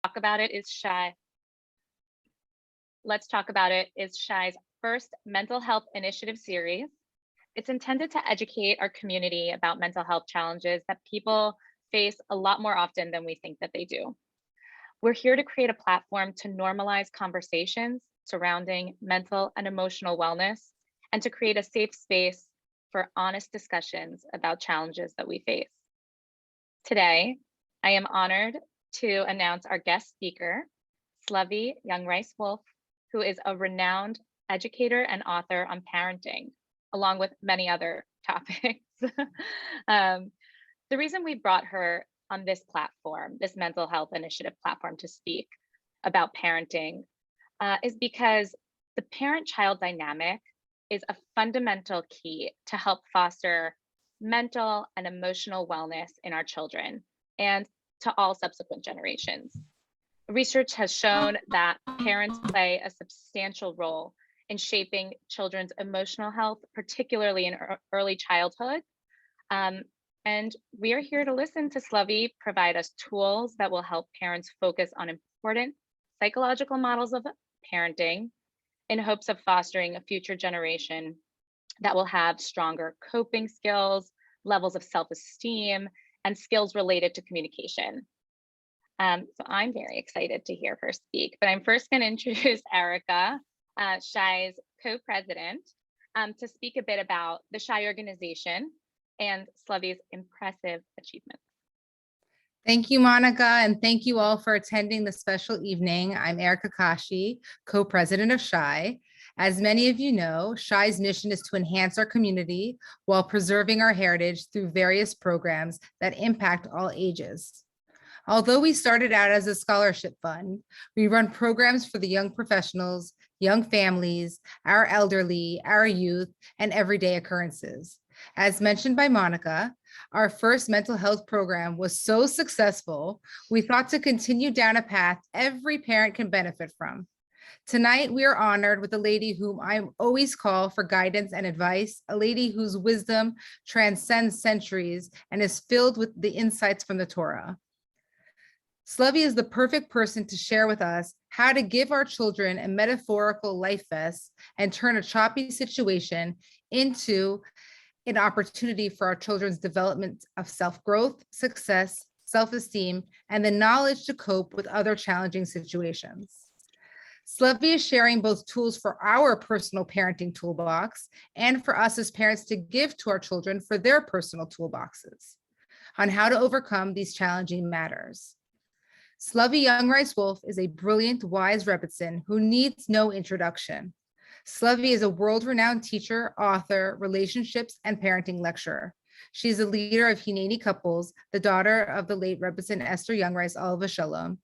Talk About It is Shai. Let's Talk About It is Shai's first mental health initiative series. It's intended to educate our community about mental health challenges that people face a lot more often than we think that they do. We're here to create a platform to normalize conversations surrounding mental and emotional wellness and to create a safe space for honest discussions about challenges that we face. Today, I am honored to announce our guest speaker, Slovie Young Rice Wolf, who is a renowned educator and author on parenting, along with many other topics. The reason we brought her on this platform, this mental health initiative platform, to speak about parenting is because the parent-child dynamic is a fundamental key to help foster mental and emotional wellness in our children and to all subsequent generations. Research has shown that parents play a substantial role in shaping children's emotional health, particularly in early childhood. And we are here to listen to Slovie provide us tools that will help parents focus on important psychological models of parenting in hopes of fostering a future generation that will have stronger coping skills, levels of self-esteem, and skills related to communication. So I'm very excited to hear her speak, but I'm first going to introduce Erica, Shai's co-president, to speak a bit about the Shai organization and Slovie's impressive achievements. Thank you, Monica, and thank you all for attending the special evening. I'm Erica Kashi, co-president of Shai. As many of you know, Shai's mission is to enhance our community while preserving our heritage through various programs that impact all ages. Although we started out as a scholarship fund, we run programs for the young professionals, young families, our elderly, our youth, and everyday occurrences. As mentioned by Monica, our first mental health program was so successful, we thought to continue down a path every parent can benefit from. Tonight, we are honored with a lady whom I always call for guidance and advice, a lady whose wisdom transcends centuries and is filled with the insights from the Torah. Slovie is the perfect person to share with us how to give our children a metaphorical life vest and turn a choppy situation into an opportunity for our children's development of self-growth, success, self-esteem, and the knowledge to cope with other challenging situations. Slovie is sharing both tools for our personal parenting toolbox and for us as parents to give to our children for their personal toolboxes on how to overcome these challenging matters. Slovie Young Rice Wolf is a brilliant, wise Rebbitzin who needs no introduction. Slovie is a world-renowned teacher, author, relationships, and parenting lecturer. She's a leader of Hineni Couples, the daughter of the late Rebbitzin Esther Young Rice Alva Shalom,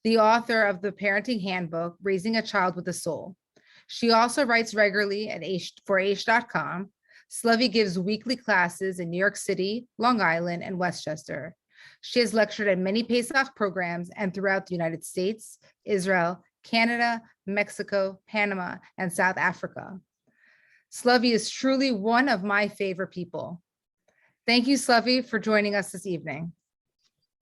the author of the parenting handbook, Raising a Child with a Soul. She also writes regularly for Aish.com. Slovie gives weekly classes in New York City, Long Island, and Westchester. She has lectured at many Pesach programs and throughout the United States, Israel, Canada, Mexico, Panama, and South Africa. Slovie is truly one of my favorite people. Thank you, Slovie, for joining us this evening.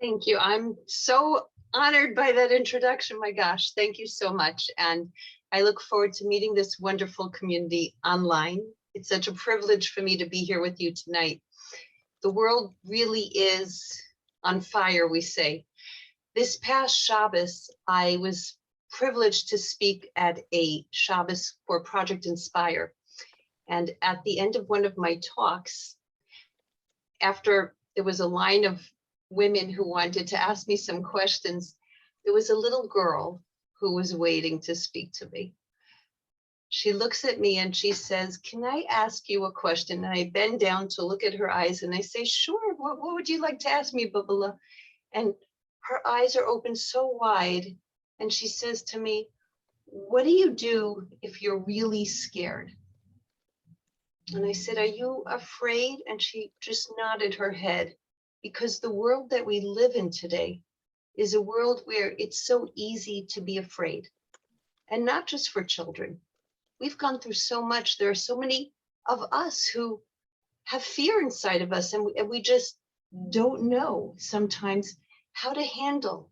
Thank you. I'm so honored by that introduction. My gosh, thank you so much. And I look forward to meeting this wonderful community online. It's such a privilege for me to be here with you tonight. The world really is on fire, we say. This past Shabbos, I was privileged to speak at a Shabbos for Project Inspire. And at the end of one of my talks, after there was a line of women who wanted to ask me some questions, there was a little girl who was waiting to speak to me. She looks at me and she says, "Can I ask you a question?" And I bend down to look at her eyes and I say, "Sure, what would you like to ask me, Babala?" And her eyes are open so wide. And she says to me, "What do you do if you're really scared?" And I said, "Are you afraid?" And she just nodded her head, because the world that we live in today is a world where it's so easy to be afraid. And not just for children. We've gone through so much. There are so many of us who have fear inside of us, and we just don't know sometimes how to handle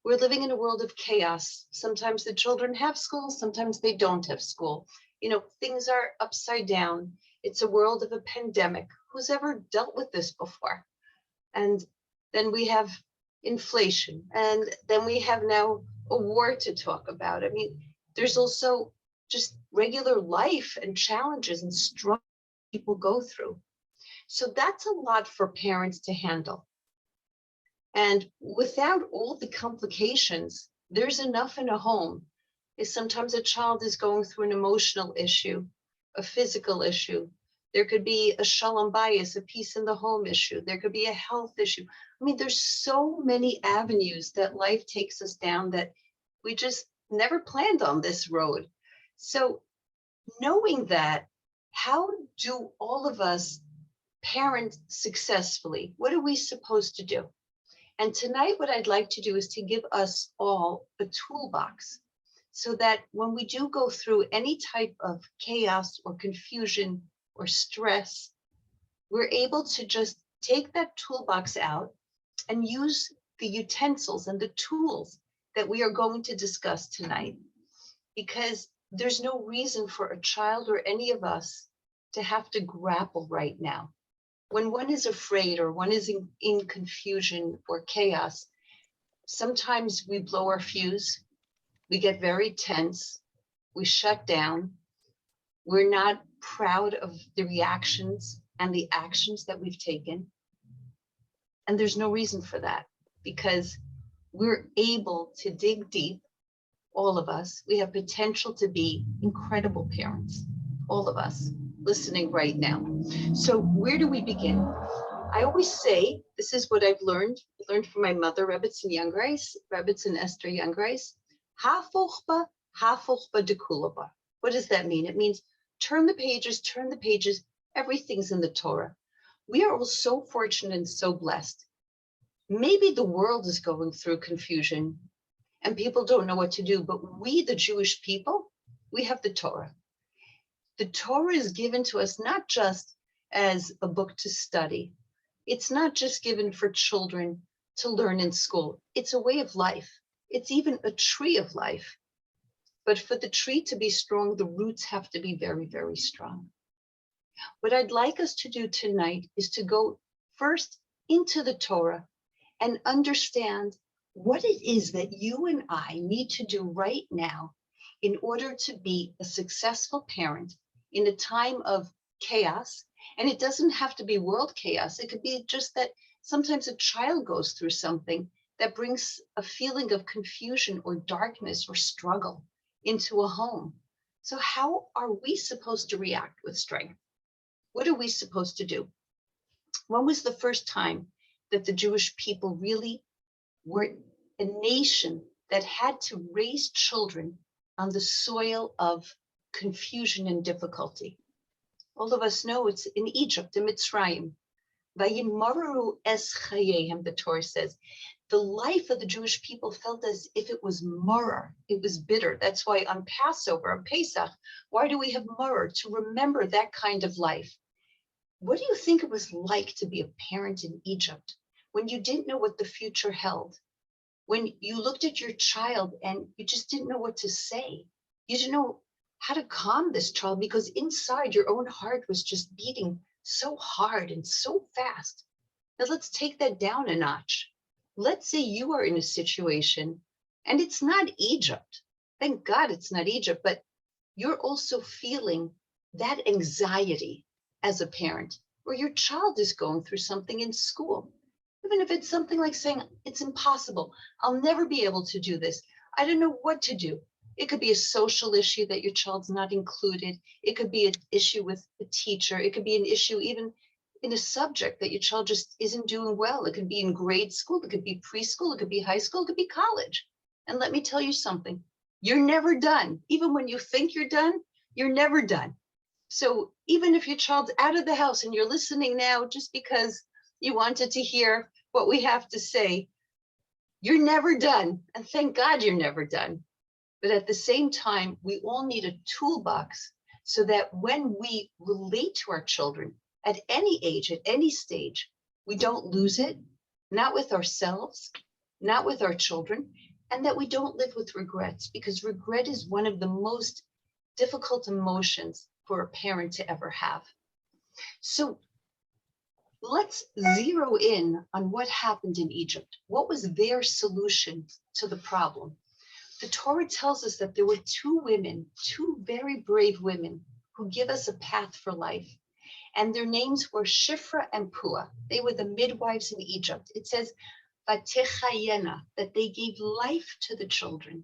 We're living in a world of chaos. Sometimes the children have school, sometimes they don't have school. You know, things are upside down. It's a world of a pandemic. Who's ever dealt with this before? And then we have inflation, and then we have now a war to talk about. I mean, there's also just regular life and challenges and struggles people go through. So that's a lot for parents to handle. And without all the complications, there's enough in a home. If sometimes a child is going through an emotional issue, a physical issue, there could be a shalom bayis, a peace in the home issue. There could be a health issue. I mean, there's so many avenues that life takes us down that we just never planned on this road. So knowing that, how do all of us parent successfully? What are we supposed to do? And tonight, what I'd like to do is to give us all a toolbox so that when we do go through any type of chaos or confusion or stress, we're able to just take that toolbox out and use the utensils and the tools that we are going to discuss tonight, because there's no reason for a child or any of us to have to grapple right now. When one is afraid or one is in confusion or chaos, sometimes we blow our fuse, we get very tense, we shut down, we're not proud of the reactions and the actions that we've taken. And there's no reason for that, because we're able to dig deep, all of us. We have potential to be incredible parents, all of us listening right now. So where do we begin? I always say, this is what I've learned. I learned from my mother, Rebbetzin Youngreis, Rebbetzin Esther Youngreis. Ha-fochba, ha-fochba de kulaba. What does that mean? It means turn the pages, everything's in the Torah. We are all so fortunate and so blessed. Maybe the world is going through confusion and people don't know what to do, but we, the Jewish people, we have the Torah. The Torah is given to us not just as a book to study. It's not just given for children to learn in school. It's a way of life. It's even a tree of life. But for the tree to be strong, the roots have to be very, very strong. What I'd like us to do tonight is to go first into the Torah and understand what it is that you and I need to do right now in order to be a successful parent in a time of chaos. And it doesn't have to be world chaos. It could be just that sometimes a child goes through something that brings a feeling of confusion or darkness or struggle into a home. So how are we supposed to react with strength? What are we supposed to do? When was the first time that the Jewish people really were a nation that had to raise children on the soil of confusion and difficulty? All of us know it's in Egypt, in Mitzrayim. Vayimaru es chayehem, the Torah says. The life of the Jewish people felt as if it was maror, it was bitter. That's why on Passover, on Pesach, why do we have maror? To remember that kind of life. What do you think it was like to be a parent in Egypt when you didn't know what the future held? When you looked at your child and you just didn't know what to say? You didn't know how to calm this child because inside your own heart was just beating so hard and so fast. Now let's take that down a notch. Let's say you are in a situation and it's not Egypt. Thank God it's not Egypt, but you're also feeling that anxiety as a parent, or your child is going through something in school. Even if it's something like saying, it's impossible, I'll never be able to do this. I don't know what to do. It could be a social issue that your child's not included. It could be an issue with a teacher. It could be an issue even in a subject that your child just isn't doing well. It could be in grade school. It could be preschool. It could be high school. It could be college. And let me tell you something. You're never done. Even when you think you're done, you're never done. So even if your child's out of the house and you're listening now just because you wanted to hear what we have to say, you're never done. And thank God you're never done. But at the same time, we all need a toolbox so that when we relate to our children at any age, at any stage, we don't lose it, not with ourselves, not with our children, and that we don't live with regrets, because regret is one of the most difficult emotions for a parent to ever have. So let's zero in on what happened in Egypt. What was their solution to the problem? The Torah tells us that there were two women, two very brave women, who give us a path for life. And their names were Shifra and Pua. They were the midwives in Egypt. It says, Vatechayena, that they gave life to the children.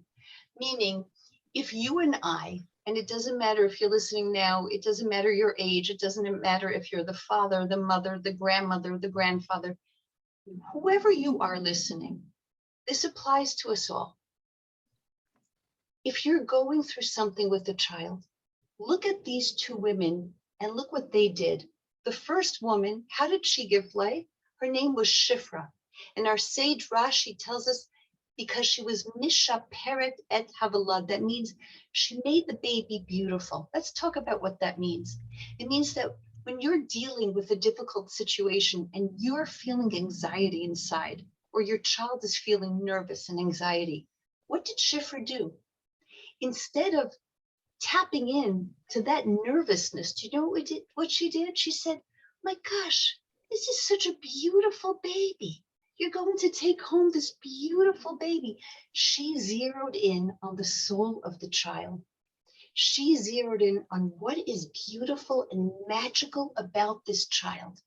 Meaning, if you and I, and it doesn't matter if you're listening now, it doesn't matter your age, it doesn't matter if you're the father, the mother, the grandmother, the grandfather, whoever you are listening, this applies to us all. If you're going through something with a child, look at these two women and look what they did. The first woman, how did she give life? Her name was Shifra. And our sage Rashi tells us because she was Mishaperet et Havalad. That means she made the baby beautiful. Let's talk about what that means. It means that when you're dealing with a difficult situation and you're feeling anxiety inside, or your child is feeling nervous and anxiety, what did Shifra do? Instead of tapping in to that nervousness, do you know what she did? She said, my gosh, this is such a beautiful baby. You're going to take home this beautiful baby. She zeroed in on the soul of the child. She zeroed in on what is beautiful and magical about this child.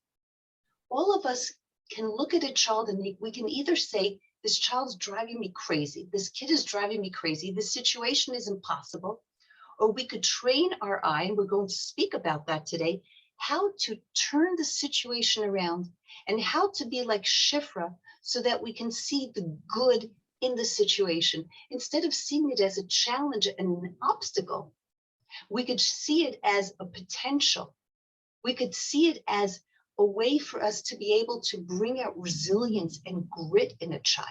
All of us can look at a child and we can either say, this child's driving me crazy. This kid is driving me crazy. This situation is impossible. Or we could train our eye, and we're going to speak about that today, how to turn the situation around and how to be like Shifra so that we can see the good in the situation. Instead of seeing it as a challenge and an obstacle, we could see it as a potential. We could see it as a way for us to be able to bring out resilience and grit in a child.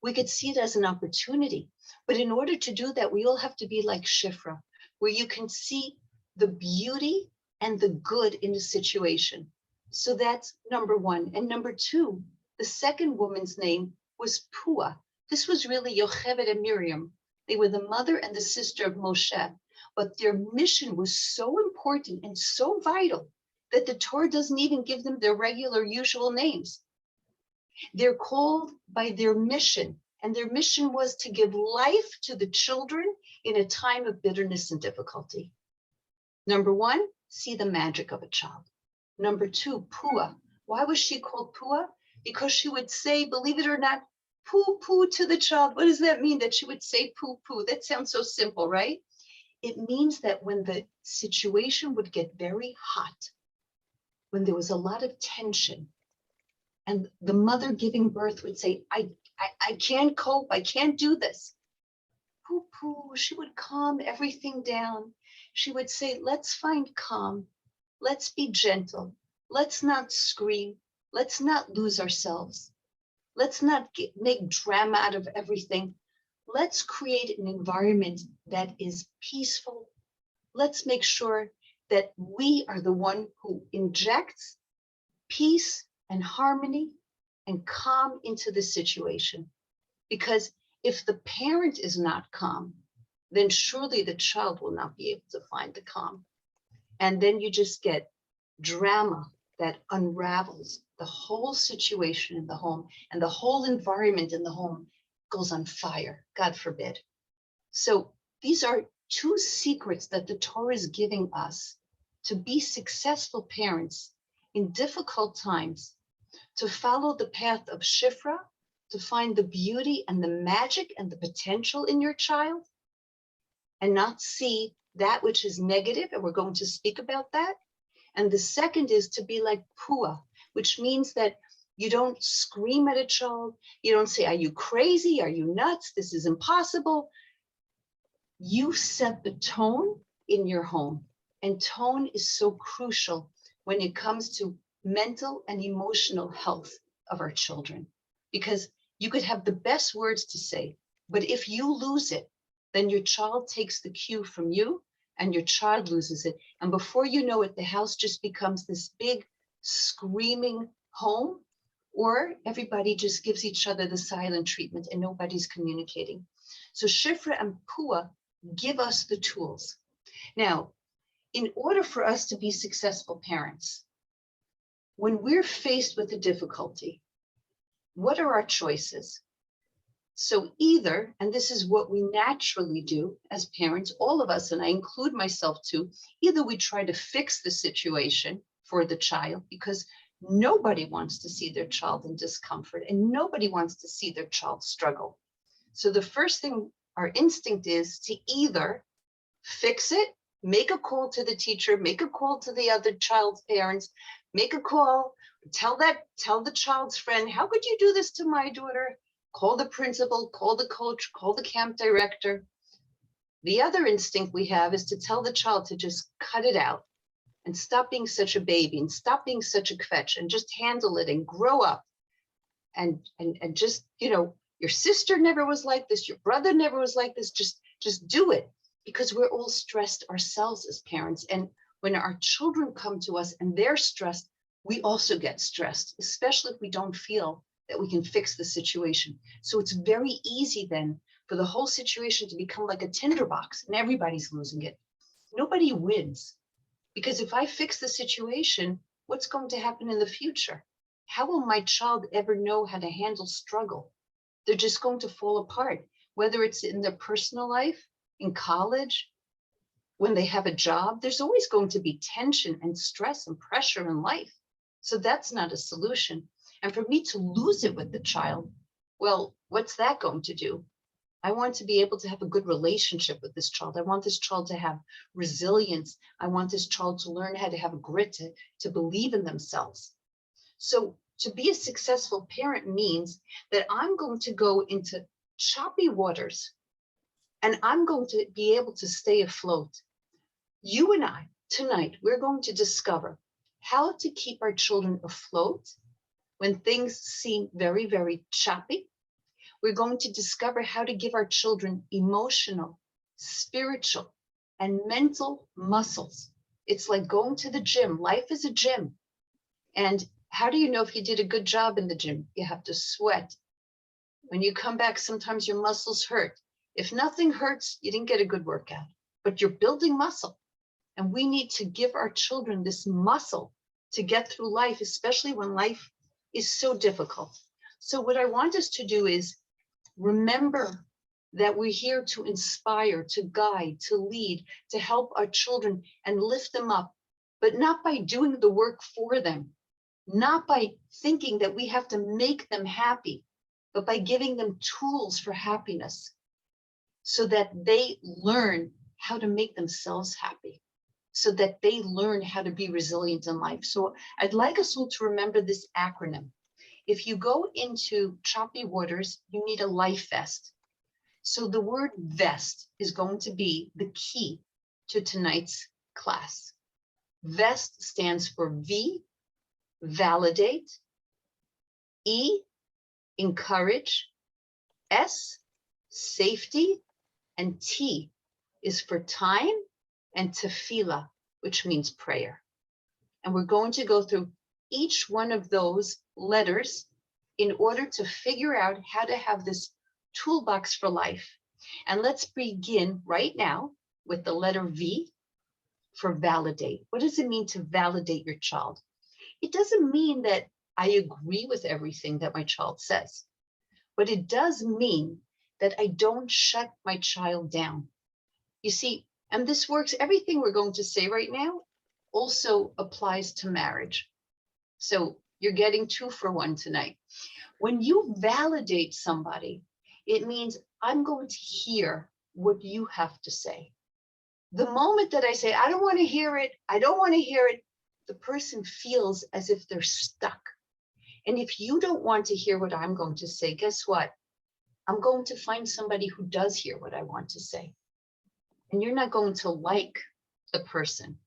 We could see it as an opportunity. But in order to do that, we all have to be like Shifra, where you can see the beauty and the good in the situation. So that's number one. And number two, the second woman's name was Pua. This was really Yocheved and Miriam. They were the mother and the sister of Moshe, but their mission was so important and so vital that the Torah doesn't even give them their regular usual names. They're called by their mission, and their mission was to give life to the children in a time of bitterness and difficulty. Number one, see the magic of a child. Number two, Pua. Why was she called Pua? Because she would say, believe it or not, poo poo to the child. What does that mean, that she would say poo poo? That sounds so simple, right? It means that when the situation would get very hot, when there was a lot of tension, and the mother giving birth would say, I can't cope, I can't do this. Poo poo, she would calm everything down. She would say, let's find calm. Let's be gentle. Let's not scream. Let's not lose ourselves. Let's not make drama out of everything. Let's create an environment that is peaceful. Let's make sure that we are the one who injects peace and harmony and calm into the situation. Because if the parent is not calm, then surely the child will not be able to find the calm. And then you just get drama that unravels the whole situation in the home, and the whole environment in the home goes on fire, God forbid. So these are two secrets that the Torah is giving us to be successful parents in difficult times, to follow the path of Shifra, to find the beauty and the magic and the potential in your child, and not see that which is negative, and we're going to speak about that. And the second is to be like Pua, which means that you don't scream at a child. You don't say, are you crazy? Are you nuts? This is impossible. You set the tone in your home. And tone is so crucial when it comes to mental and emotional health of our children. Because you could have the best words to say, but if you lose it, then your child takes the cue from you, and your child loses it. And before you know it, the house just becomes this big screaming home, or everybody just gives each other the silent treatment and nobody's communicating. So Shifra and Pua give us the tools. Now, in order for us to be successful parents, when we're faced with a difficulty, what are our choices? So either, and this is what we naturally do as parents, all of us, and I include myself too, either we try to fix the situation for the child because nobody wants to see their child in discomfort and nobody wants to see their child struggle. So the first thing, our instinct is to either fix it, make a call to the teacher, make a call to the other child's parents, make a call, tell the child's friend, how could you do this to my daughter? Call the principal, call the coach, call the camp director. The other instinct we have is to tell the child to just cut it out and stop being such a baby and stop being such a kvetch and just handle it and grow up. And just, you know, your sister never was like this, your brother never was like this, just do it, because we're all stressed ourselves as parents. And when our children come to us and they're stressed, we also get stressed, especially if we don't feel that we can fix the situation. So it's very easy then for the whole situation to become like a tinderbox and everybody's losing it. Nobody wins, because if I fix the situation, what's going to happen in the future? How will my child ever know how to handle struggle? They're just going to fall apart, whether it's in their personal life, in college, when they have a job. There's always going to be tension and stress and pressure in life. So that's not a solution. And for me to lose it with the child, well, what's that going to do? I want to be able to have a good relationship with this child. I want this child to have resilience. I want this child to learn how to have a grit, to believe in themselves. So to be a successful parent means that I'm going to go into choppy waters and I'm going to be able to stay afloat. You and I, tonight, we're going to discover how to keep our children afloat when things seem very, very choppy. We're going to discover how to give our children emotional, spiritual, and mental muscles. It's like going to the gym. Life is a gym. And how do you know if you did a good job in the gym? You have to sweat. When you come back, sometimes your muscles hurt. If nothing hurts, you didn't get a good workout, but you're building muscle. And we need to give our children this muscle to get through life, especially when life is so difficult. So what I want us to do is remember that we're here to inspire, to guide, to lead, to help our children and lift them up, but not by doing the work for them, not by thinking that we have to make them happy, but by giving them tools for happiness so that they learn how to make themselves happy, so that they learn how to be resilient in life. So I'd like us all to remember this acronym. If you go into choppy waters, you need a life vest. So the word vest is going to be the key to tonight's class. VEST stands for V, validate, E, encourage, S, safety, and T is for time, and tefillah, which means prayer. And we're going to go through each one of those letters in order to figure out how to have this toolbox for life. And let's begin right now with the letter V for validate. What does it mean to validate your child? It doesn't mean that I agree with everything that my child says, but it does mean that I don't shut my child down. You see, and this works, everything we're going to say right now also applies to marriage. So you're getting 2 for 1 tonight. When you validate somebody, it means I'm going to hear what you have to say. The moment that I say, I don't want to hear it, I don't want to hear it, the person feels as if they're stuck. And if you don't want to hear what I'm going to say, guess what? I'm going to find somebody who does hear what I want to say. And you're not going to like the person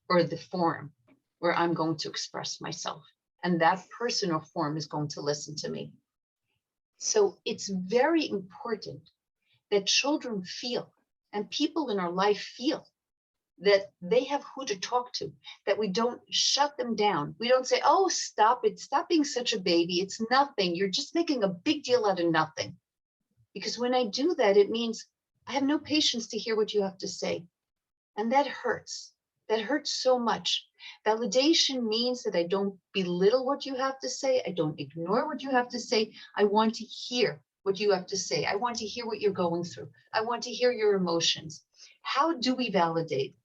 or the forum where I'm going to express myself. And that person or forum is going to listen to me. So it's very important that children feel, and people in our life feel, that they have who to talk to, that we don't shut them down. We don't say, oh, stop it. Stop being such a baby. It's nothing. You're just making a big deal out of nothing. Because when I do that, it means I have no patience to hear what you have to say. And that hurts. That hurts so much. Validation means that I don't belittle what you have to say. I don't ignore what you have to say. I want to hear what you have to say. I want to hear what you're going through. I want to hear your emotions. How do we validate?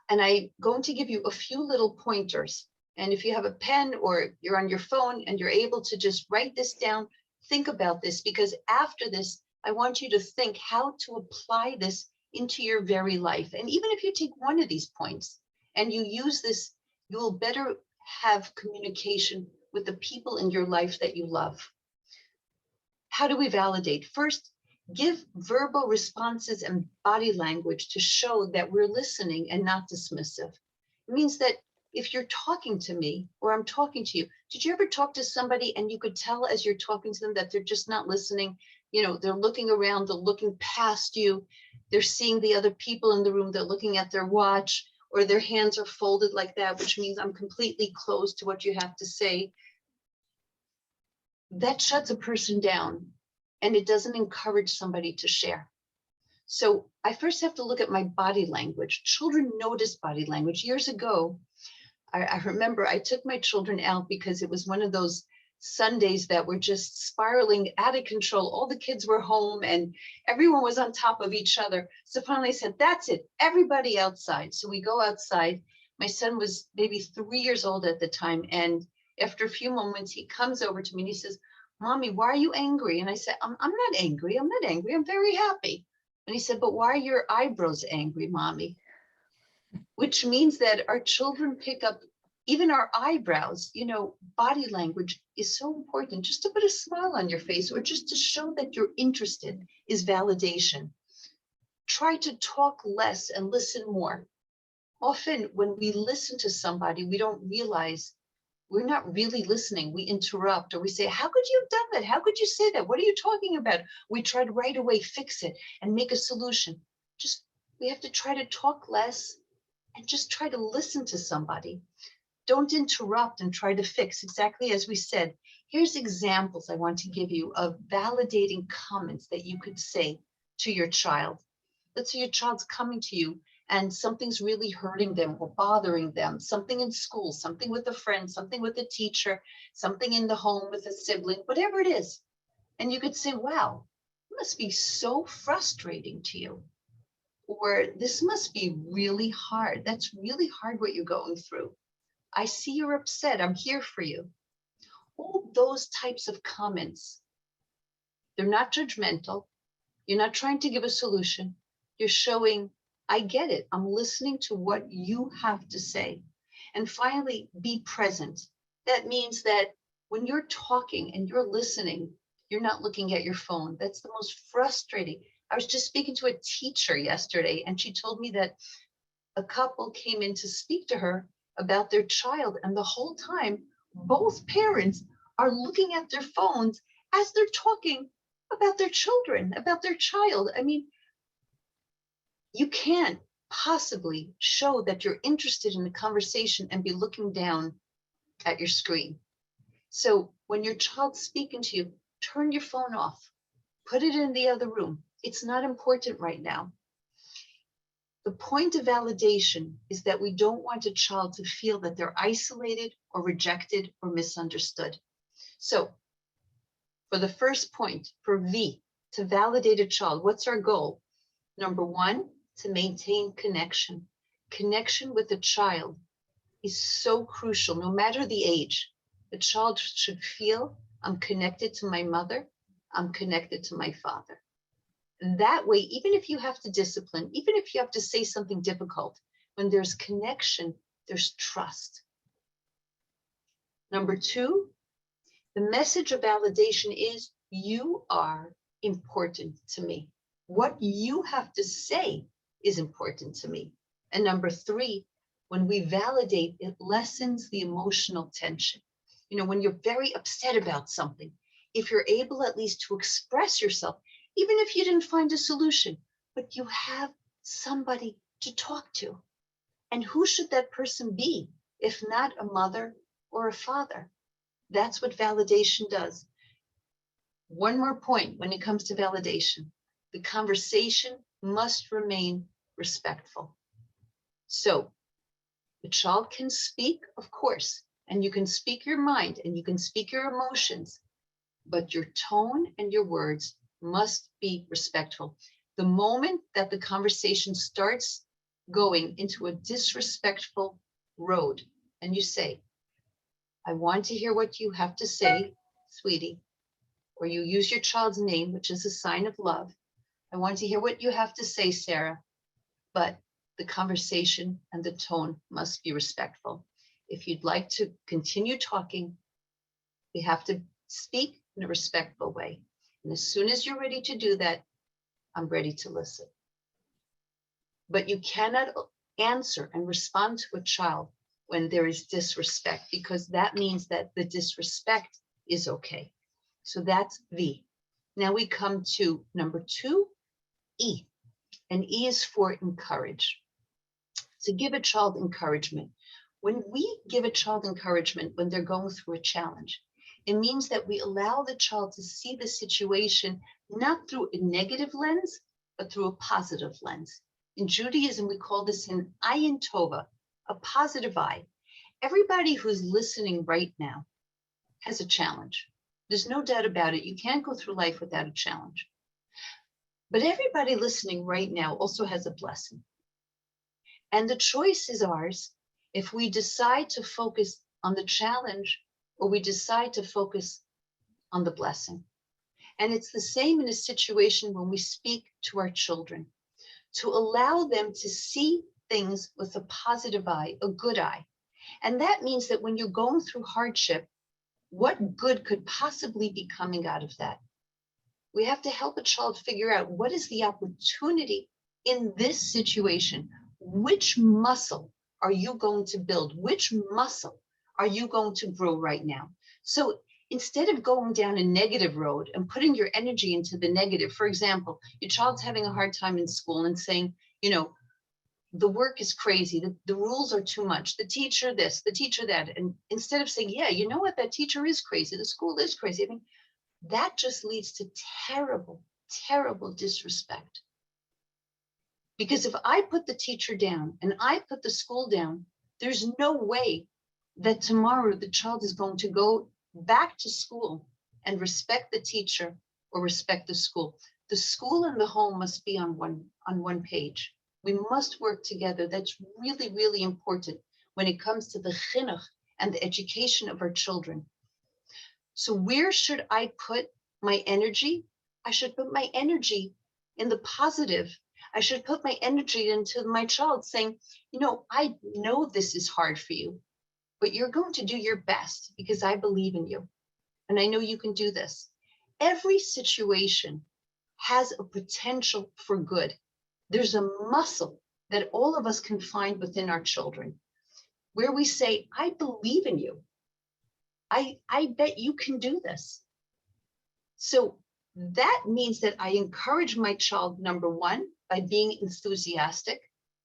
And I'm going to give you a few little pointers. And if you have a pen or you're on your phone and you're able to just write this down, think about this, because after this, I want you to think how to apply this into your very life. And even if you take one of these points and you use this, you will better have communication with the people in your life that you love. How do we validate? First, give verbal responses and body language to show that we're listening and not dismissive. It means that if you're talking to me or I'm talking to you, did you ever talk to somebody and you could tell as you're talking to them that they're just not listening? You know, they're looking around, they're looking past you, they're seeing the other people in the room, they're looking at their watch, or their hands are folded like that, which means I'm completely closed to what you have to say. That shuts a person down and it doesn't encourage somebody to share. So I first have to look at my body language. Children notice body language. Years ago, I remember I took my children out because it was one of those Sundays that were just spiraling out of control. All the kids were home and everyone was on top of each other. So finally I said, that's it, everybody outside. So we go outside. My son was maybe 3 years old at the time. And after a few moments, he comes over to me and he says, Mommy, why are you angry? And I said, I'm not angry. I'm not angry. I'm very happy. And he said, but why are your eyebrows angry, Mommy? Which means that our children pick up even our eyebrows. You know, body language is so important. Just to put a smile on your face or just to show that you're interested is validation. Try to talk less and listen more. Often when we listen to somebody, we don't realize we're not really listening. We interrupt or we say, how could you have done that? How could you say that? What are you talking about? We try to right away fix it and make a solution. Just, we have to try to talk less and just try to listen to somebody. Don't interrupt and try to fix. Exactly as we said, here's examples I want to give you of validating comments that you could say to your child. Let's say your child's coming to you and something's really hurting them or bothering them, something in school, something with a friend, something with a teacher, something in the home with a sibling, whatever it is. And you could say, wow, it must be so frustrating to you. Or this must be really hard. That's really hard what you're going through. I see you're upset. I'm here for you. All those types of comments, they're not judgmental. You're not trying to give a solution. You're showing, I get it. I'm listening to what you have to say. And finally, be present. That means that when you're talking and you're listening, you're not looking at your phone. That's the most frustrating. I was just speaking to a teacher yesterday, and she told me that a couple came in to speak to her about their child. And the whole time, both parents are looking at their phones as they're talking about their children, about their child. I mean, you can't possibly show that you're interested in the conversation and be looking down at your screen. So when your child's speaking to you, turn your phone off, put it in the other room. It's not important right now. The point of validation is that we don't want a child to feel that they're isolated or rejected or misunderstood. So for the first point, for V, to validate a child, what's our goal? Number one, to maintain connection. Connection with a child is so crucial, no matter the age. The child should feel, I'm connected to my mother, I'm connected to my father. And that way, even if you have to discipline, even if you have to say something difficult, when there's connection, there's trust. Number two, the message of validation is you are important to me. What you have to say is important to me. And number three, when we validate, it lessens the emotional tension. You know, when you're very upset about something, if you're able at least to express yourself, even if you didn't find a solution, but you have somebody to talk to. And who should that person be if not a mother or a father? That's what validation does. One more point when it comes to validation. The conversation must remain respectful. So the child can speak, of course, and you can speak your mind and you can speak your emotions, but your tone and your words must be respectful. The moment that the conversation starts going into a disrespectful road, and you say, I want to hear what you have to say, sweetie, or you use your child's name, which is a sign of love. I want to hear what you have to say, Sarah, but the conversation and the tone must be respectful. If you'd like to continue talking, we have to speak in a respectful way. And as soon as you're ready to do that, I'm ready to listen. But you cannot answer and respond to a child when there is disrespect, because that means that the disrespect is okay. So that's V. Now we come to number 2, E. And E is for encourage. To give a child encouragement. When we give a child encouragement when they're going through a challenge, it means that we allow the child to see the situation not through a negative lens, but through a positive lens. In Judaism, we call this an ayin tova, a positive eye. Everybody who's listening right now has a challenge. There's no doubt about it. You can't go through life without a challenge. But everybody listening right now also has a blessing. And the choice is ours if we decide to focus on the challenge or we decide to focus on the blessing. And it's the same in a situation when we speak to our children, to allow them to see things with a positive eye, a good eye. And that means that when you're going through hardship, what good could possibly be coming out of that? We have to help a child figure out what is the opportunity in this situation. Which muscle are you going to build? Which muscle are you going to grow right now? So instead of going down a negative road and putting your energy into the negative, for example, your child's having a hard time in school and saying, you know, the work is crazy, the rules are too much, the teacher this, the teacher that. And instead of saying, yeah, you know what, that teacher is crazy, the school is crazy. I mean, that just leads to terrible, terrible disrespect. Because if I put the teacher down and I put the school down, there's no way that tomorrow the child is going to go back to school and respect the teacher or respect the school. The school and the home must be on one page. We must work together. That's really, really important when it comes to the chinuch and the education of our children. So where should I put my energy? I should put my energy in the positive. I should put my energy into my child saying, you know, I know this is hard for you, but you're going to do your best because I believe in you. And I know you can do this. Every situation has a potential for good. There's a muscle that all of us can find within our children where we say, I believe in you. I bet you can do this. So that means that I encourage my child, number one, by being enthusiastic,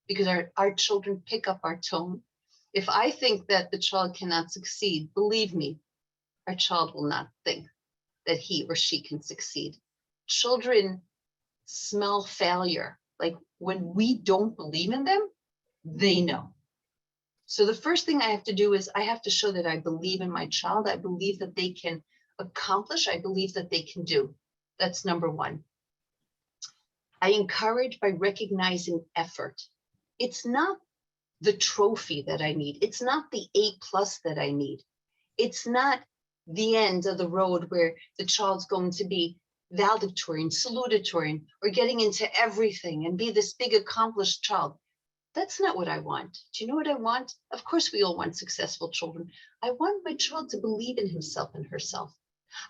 because our children pick up our tone. If I think that the child cannot succeed, believe me, our child will not think that he or she can succeed. Children smell failure. Like when we don't believe in them, they know. So the first thing I have to do is I have to show that I believe in my child. I believe that they can accomplish. I believe that they can do. That's number one. I encourage by recognizing effort. It's not the trophy that I need. It's not the A+ that I need. It's not the end of the road where the child's going to be valedictorian, salutatorian, or getting into everything and be this big accomplished child. That's not what I want. Do you know what I want? Of course, we all want successful children. I want my child to believe in himself and herself.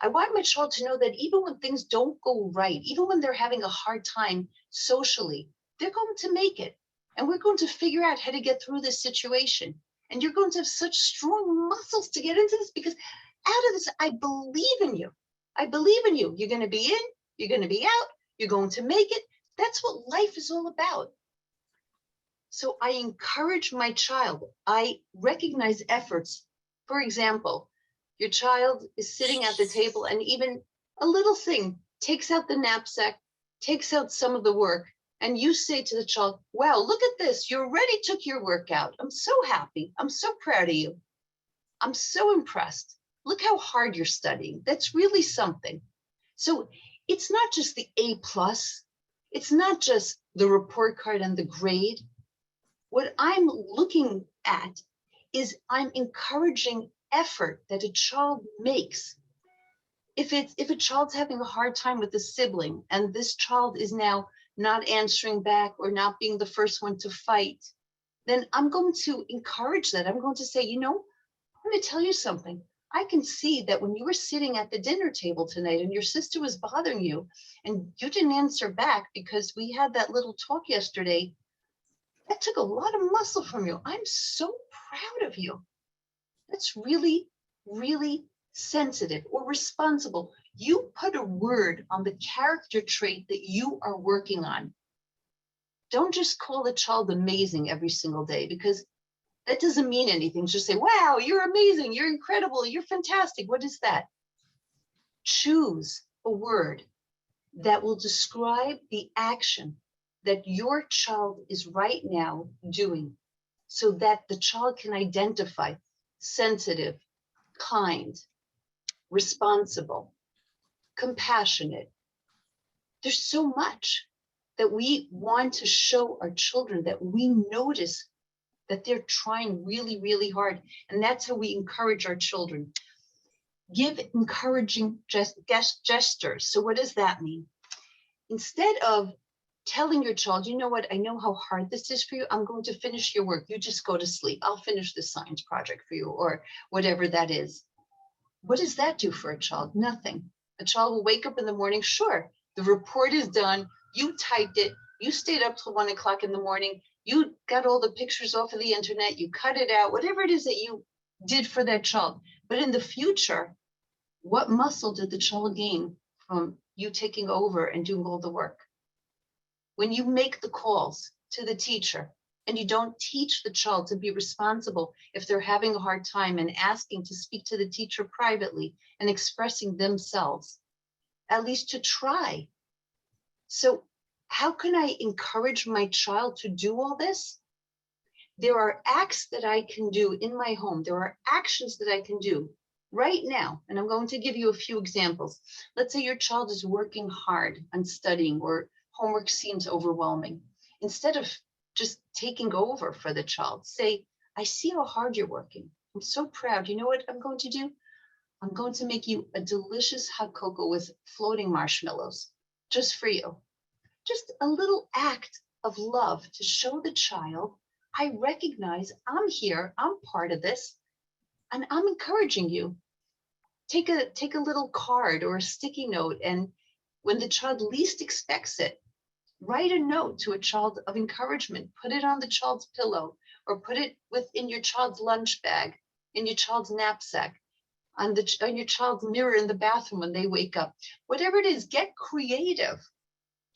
I want my child to know that even when things don't go right, even when they're having a hard time socially, they're going to make it. And we're going to figure out how to get through this situation. And you're going to have such strong muscles to get into this because out of this, I believe in you. I believe in you. You're going to be in, you're going to be out, you're going to make it. That's what life is all about. So I encourage my child. I recognize efforts. For example, your child is sitting at the table and even a little thing takes out the knapsack, takes out some of the work, and you say to the child, wow, look at this. You already took your work out. I'm so happy. I'm so proud of you. I'm so impressed. Look how hard you're studying. That's really something. So it's not just the A plus. It's not just the report card and the grade. What I'm looking at is I'm encouraging effort that a child makes. If a child's having a hard time with a sibling and this child is now not answering back or not being the first one to fight, then I'm going to encourage that. I'm going to say, you know, I'm going to tell you something. I can see that when you were sitting at the dinner table tonight and your sister was bothering you and you didn't answer back because we had that little talk yesterday, that took a lot of muscle from you. I'm so proud of you. That's really, really sensitive or responsible. You put a word on the character trait that you are working on. Don't just call the child amazing every single day, because that doesn't mean anything. Just say, wow, you're amazing, you're incredible, you're fantastic. What is that? Choose a word that will describe the action that your child is right now doing, so that the child can identify sensitive, kind, responsible, compassionate. There's so much that we want to show our children, that we notice that they're trying really, really hard. And that's how we encourage our children. Give encouraging gestures. So what does that mean? Instead of telling your child, you know what, I know how hard this is for you. I'm going to finish your work. You just go to sleep. I'll finish the science project for you, or whatever that is. What does that do for a child? Nothing. A child will wake up in the morning. Sure, the report is done. You typed it. You stayed up till 1 o'clock in the morning. You got all the pictures off of the internet. You cut it out, whatever it is that you did for that child. But in the future, what muscle did the child gain from you taking over and doing all the work? When you make the calls to the teacher and you don't teach the child to be responsible if they're having a hard time, and asking to speak to the teacher privately and expressing themselves, at least to try. So how can I encourage my child to do all this? There are acts that I can do in my home. There are actions that I can do right now. And I'm going to give you a few examples. Let's say your child is working hard on studying, or homework seems overwhelming. Instead of just taking over for the child, say, I see how hard you're working. I'm so proud. You know what I'm going to do? I'm going to make you a delicious hot cocoa with floating marshmallows just for you. Just a little act of love to show the child, I recognize I'm here, I'm part of this, and I'm encouraging you. Take a little card or a sticky note, and when the child least expects it, write a note to a child of encouragement. Put it on the child's pillow, or put it within your child's lunch bag, in your child's knapsack, on your child's mirror in the bathroom when they wake up. Whatever it is, get creative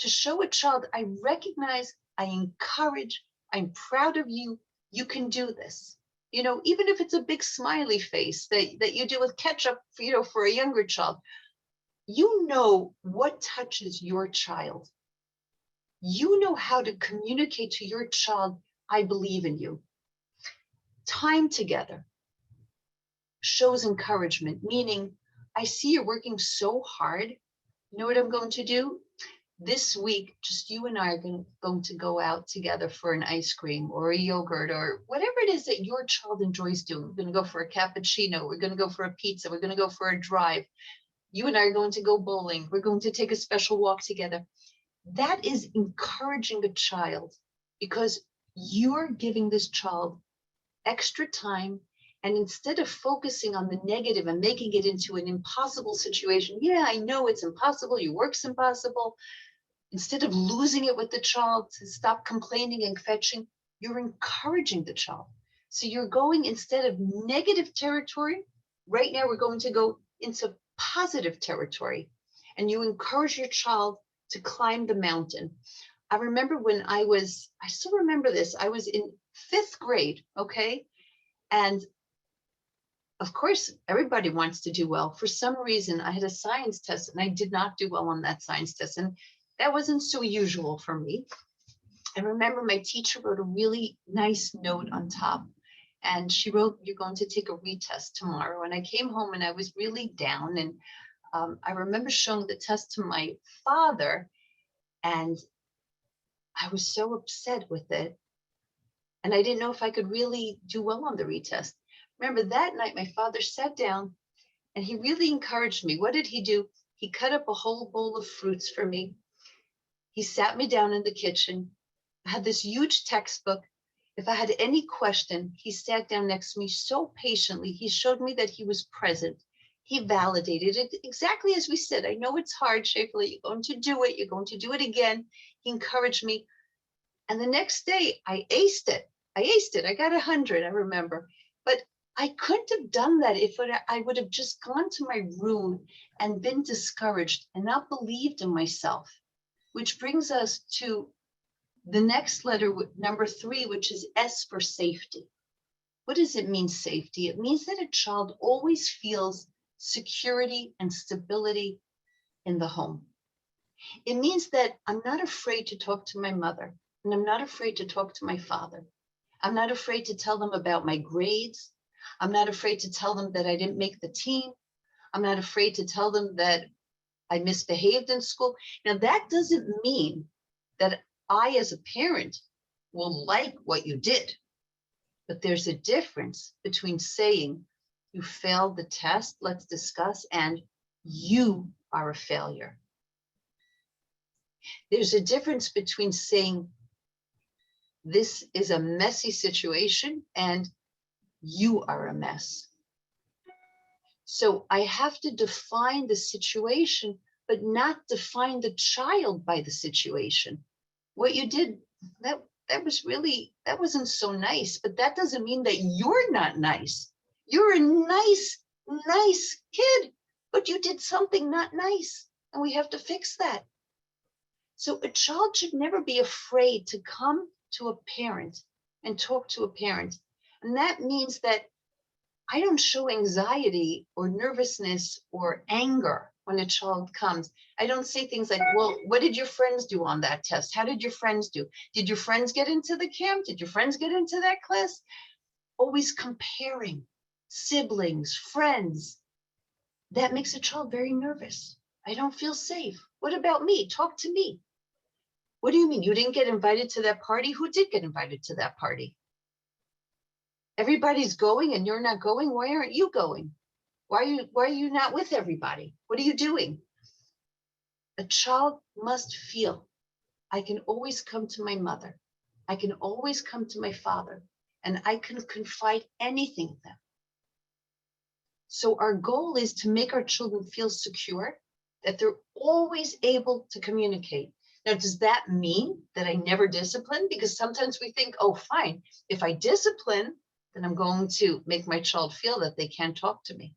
to show a child, I recognize, I encourage, I'm proud of you. You can do this. You know, even if it's a big smiley face that you do with ketchup, for a younger child, you know what touches your child. You know how to communicate to your child, I believe in you. Time together shows encouragement, meaning, I see you're working so hard. You know what I'm going to do? This week, just you and I are going to go out together for an ice cream or a yogurt or whatever it is that your child enjoys doing. We're going to go for a cappuccino. We're going to go for a pizza. We're going to go for a drive. You and I are going to go bowling. We're going to take a special walk together. That is encouraging a child, because you're giving this child extra time. And instead of focusing on the negative and making it into an impossible situation, yeah, I know it's impossible, your work's impossible. Instead of losing it with the child to stop complaining and fetching, you're encouraging the child. So you're going, instead of negative territory, right now we're going to go into positive territory. And you encourage your child to climb the mountain. I remember when I still remember this, I was in 5th grade, okay? And of course, everybody wants to do well. For some reason, I had a science test and I did not do well on that science test. And that wasn't so usual for me. I remember my teacher wrote a really nice note on top. And she wrote, "You're going to take a retest tomorrow." And I came home and I was really down. And I remember showing the test to my father. And I was so upset with it. And I didn't know if I could really do well on the retest. Remember that night, my father sat down and he really encouraged me. What did he do? He cut up a whole bowl of fruits for me. He sat me down in the kitchen. I had this huge textbook. If I had any question, he sat down next to me so patiently. He showed me that he was present. He validated it exactly as we said. I know it's hard, Schaefer. You're going to do it. You're going to do it again. He encouraged me. And the next day, I aced it. I got 100, I remember. But I couldn't have done that if I would have just gone to my room and been discouraged and not believed in myself, which brings us to the next letter, number 3, which is S for safety. What does it mean, safety? It means that a child always feels security and stability in the home. It means that I'm not afraid to talk to my mother, and I'm not afraid to talk to my father. I'm not afraid to tell them about my grades. I'm not afraid to tell them that I didn't make the team. I'm not afraid to tell them that I misbehaved in school. Now, that doesn't mean that I, as a parent, will like what you did. But there's a difference between saying, "You failed the test, let's discuss," and "You are a failure." There's a difference between saying, "This is a messy situation," and "You are a mess." So I have to define the situation, but not define the child by the situation. What you did, that wasn't so nice, but that doesn't mean that you're not nice. You're a nice kid, but you did something not nice, and we have to fix that. So a child should never be afraid to come to a parent and talk to a parent. And that means that I don't show anxiety or nervousness or anger when a child comes. I don't say things like, "Well, what did your friends do on that test? How did your friends do? Did your friends get into the camp? Did your friends get into that class?" Always comparing siblings, friends. That makes a child very nervous. I don't feel safe. What about me? Talk to me. What do you mean? You didn't get invited to that party? Who did get invited to that party? Everybody's going and you're not going. Why aren't you going? Why are you not with everybody? What are you doing? A child must feel, I can always come to my mother. I can always come to my father, and I can confide anything in them. So our goal is to make our children feel secure, that they're always able to communicate. Now, does that mean that I never discipline? Because sometimes we think, oh, fine, if I discipline, then I'm going to make my child feel that they can't talk to me.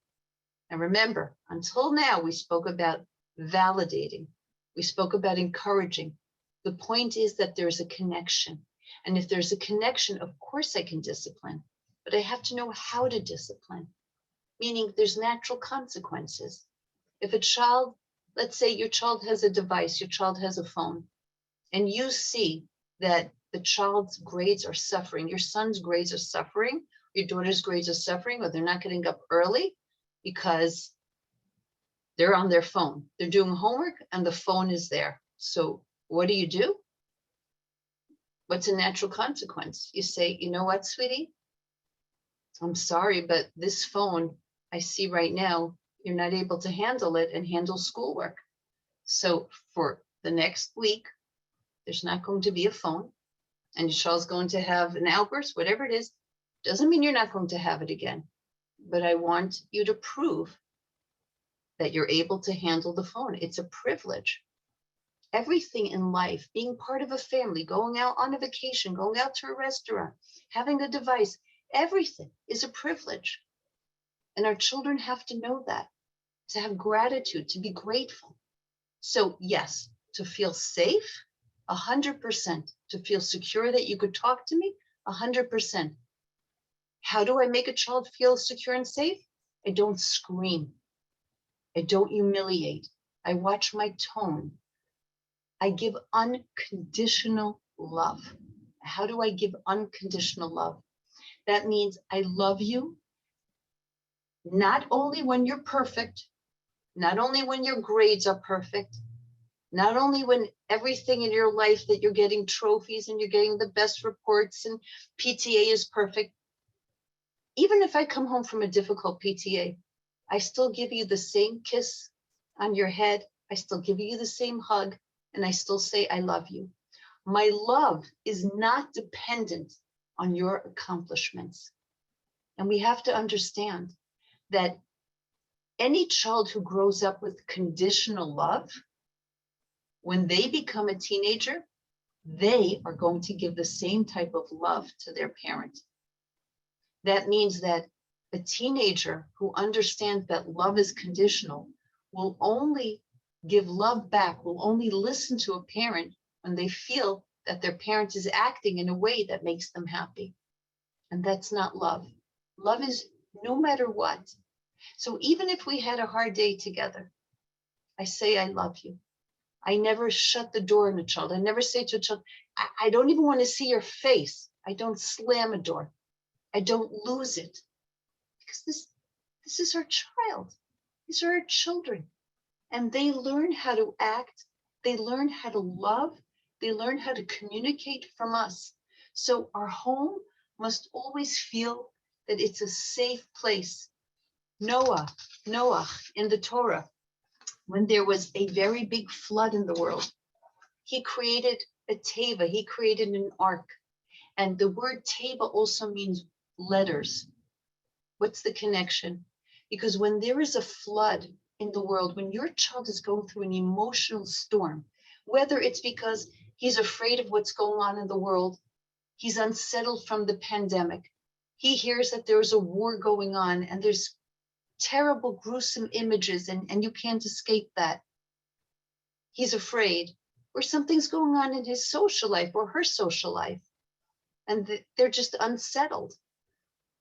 And remember, until now, we spoke about validating. We spoke about encouraging. The point is that there's a connection. And if there's a connection, of course I can discipline, but I have to know how to discipline, meaning there's natural consequences. If a child, let's say your child has a device, your child has a phone, and you see that the child's grades are suffering, your son's grades are suffering, your daughter's grades are suffering, or they're not getting up early because they're on their phone. They're doing homework and the phone is there. So what do? What's a natural consequence? You say, "You know what, sweetie? I'm sorry, but this phone I see right now, you're not able to handle it and handle schoolwork. So for the next week, there's not going to be a phone, and your child's going to have an outburst, whatever it is. Doesn't mean you're not going to have it again, but I want you to prove that you're able to handle the phone. It's a privilege." Everything in life, being part of a family, going out on a vacation, going out to a restaurant, having a device, everything is a privilege. And our children have to know that, to have gratitude, to be grateful. So yes, to feel safe, 100%, to feel secure that you could talk to me, 100%. How do I make a child feel secure and safe? I don't scream. I don't humiliate. I watch my tone. I give unconditional love. How do I give unconditional love? That means I love you not only when you're perfect, not only when your grades are perfect, not only when everything in your life that you're getting trophies and you're getting the best reports and PTA is perfect. Even if I come home from a difficult PTA, I still give you the same kiss on your head. I still give you the same hug, and I still say, I love you. My love is not dependent on your accomplishments. And we have to understand that any child who grows up with conditional love, when they become a teenager, they are going to give the same type of love to their parent. That means that a teenager who understands that love is conditional will only give love back, will only listen to a parent when they feel that their parent is acting in a way that makes them happy. And that's not love. Love is no matter what. So even if we had a hard day together, I say, I love you. I never shut the door on a child. I never say to a child, I don't even want to see your face. I don't slam a door. I don't lose it. Because this is our child. These are our children. And they learn how to act. They learn how to love. They learn how to communicate from us. So our home must always feel that it's a safe place. Noah in the Torah, when there was a very big flood in the world, he created a teva, he created an ark. And the word teva also means letters. What's the connection? Because when there is a flood in the world, when your child is going through an emotional storm, whether it's because he's afraid of what's going on in the world, he's unsettled from the pandemic, he hears that there's a war going on and there's terrible, gruesome images and you can't escape that. He's afraid, or something's going on in his social life or her social life, and they're just unsettled.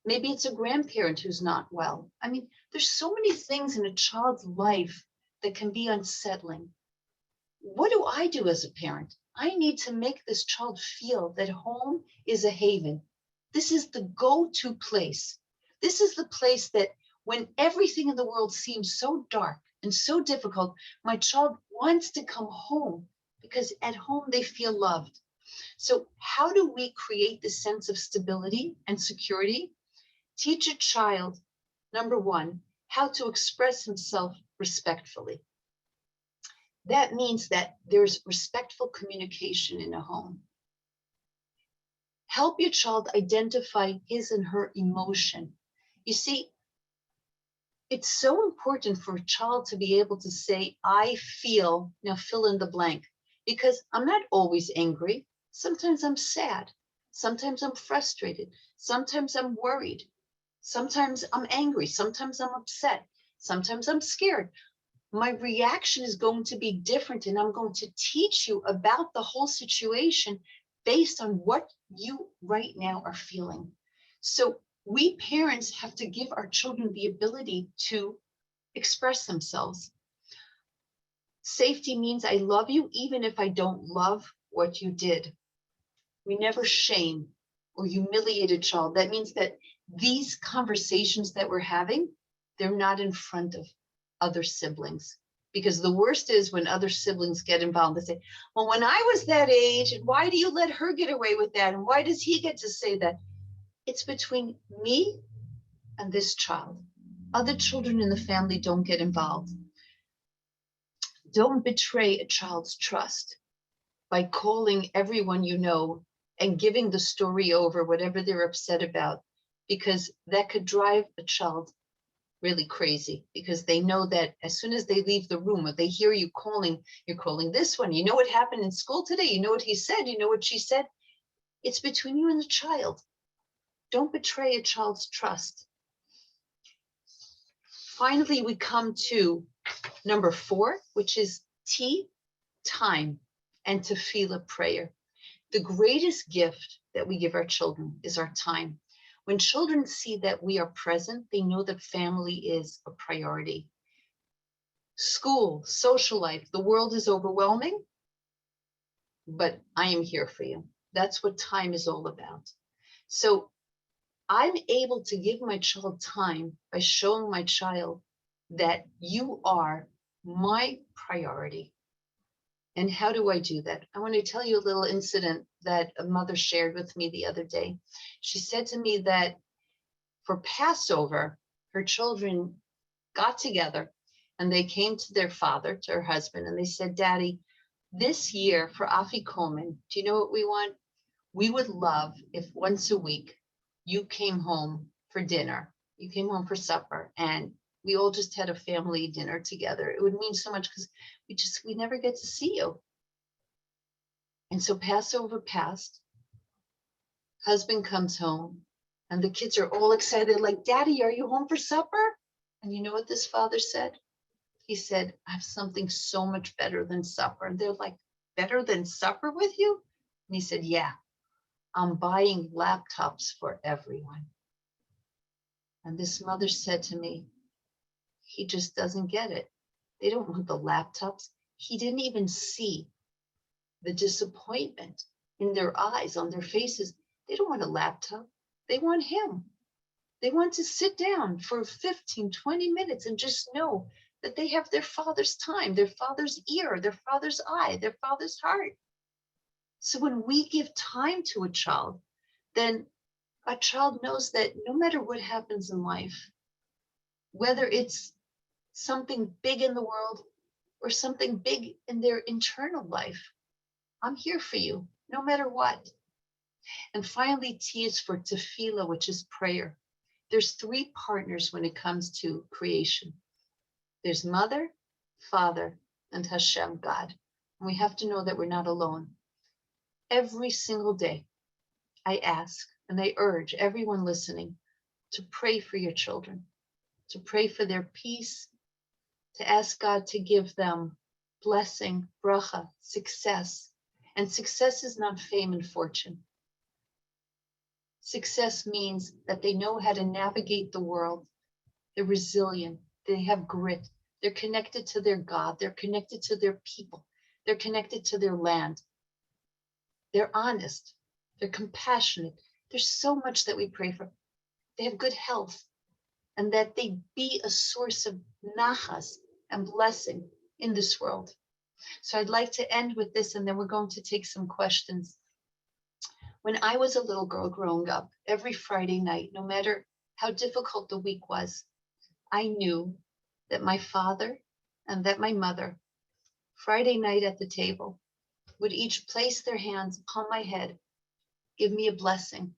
Maybe it's a grandparent who's not well. I mean, there's so many things in a child's life that can be unsettling. What do I do as a parent? I need to make this child feel that home is a haven. This is the go-to place. This is the place that when everything in the world seems so dark and so difficult, my child wants to come home because at home they feel loved. So how do we create this sense of stability and security? Teach a child, number one, how to express himself respectfully. That means that there's respectful communication in a home. Help your child identify his and her emotion. You see, it's so important for a child to be able to say, I feel, now fill in the blank, because I'm not always angry. Sometimes I'm sad. Sometimes I'm frustrated. Sometimes I'm worried. Sometimes I'm angry. Sometimes I'm upset. Sometimes I'm scared. My reaction is going to be different, and I'm going to teach you about the whole situation based on what you right now are feeling. So we parents have to give our children the ability to express themselves. Safety means I love you even if I don't love what you did. We never shame or humiliate a child. That means that these conversations that we're having, they're not in front of other siblings. Because the worst is when other siblings get involved. They say, well, when I was that age, why do you let her get away with that? And why does he get to say that? It's between me and this child. Other children in the family don't get involved. Don't betray a child's trust by calling everyone you know and giving the story over, whatever they're upset about, because that could drive a child really crazy, because they know that as soon as they leave the room or they hear you calling, you're calling this one. You know what happened in school today? You know what he said? You know what she said? It's between you and the child. Don't betray a child's trust. Finally, we come to number 4, which is T, time. and tefillah, prayer. The greatest gift that we give our children is our time. When children see that we are present, they know that family is a priority. School, social life, the world is overwhelming, but I am here for you. That's what time is all about. So I'm able to give my child time by showing my child that you are my priority. And how do I do that? I want to tell you a little incident that a mother shared with me the other day. She said to me that for Passover, her children got together and they came to their father, to her husband, and they said, Daddy, this year for Afikomen, do you know what we want? We would love if once a week you came home for dinner, you came home for supper, and we all just had a family dinner together. It would mean so much because we never get to see you. And so Passover passed, husband comes home, and the kids are all excited, like, Daddy, are you home for supper? And you know what this father said? He said, I have something so much better than supper. And they're like, better than supper with you? And he said, yeah, I'm buying laptops for everyone. And this mother said to me, he just doesn't get it. They don't want the laptops. He didn't even see the disappointment in their eyes, on their faces. They don't want a laptop. They want him. They want to sit down for 15, 20 minutes and just know that they have their father's time, their father's ear, their father's eye, their father's heart. So when we give time to a child, then a child knows that no matter what happens in life, whether it's something big in the world or something big in their internal life, I'm here for you, no matter what. And finally, T is for tefillah, which is prayer. There's three partners when it comes to creation. There's Mother, Father, and Hashem, God. And we have to know that we're not alone. Every single day, I ask and I urge everyone listening to pray for your children, to pray for their peace, to ask God to give them blessing, bracha, success. And success is not fame and fortune. Success means that they know how to navigate the world. They're resilient. They have grit. They're connected to their God. They're connected to their people. They're connected to their land. They're honest. They're compassionate. There's so much that we pray for. They have good health, and that they be a source of nachas and blessing in this world. So I'd like to end with this, and then we're going to take some questions. When I was a little girl growing up, every Friday night, no matter how difficult the week was, I knew that my father and that my mother, Friday night at the table, would each place their hands upon my head, give me a blessing,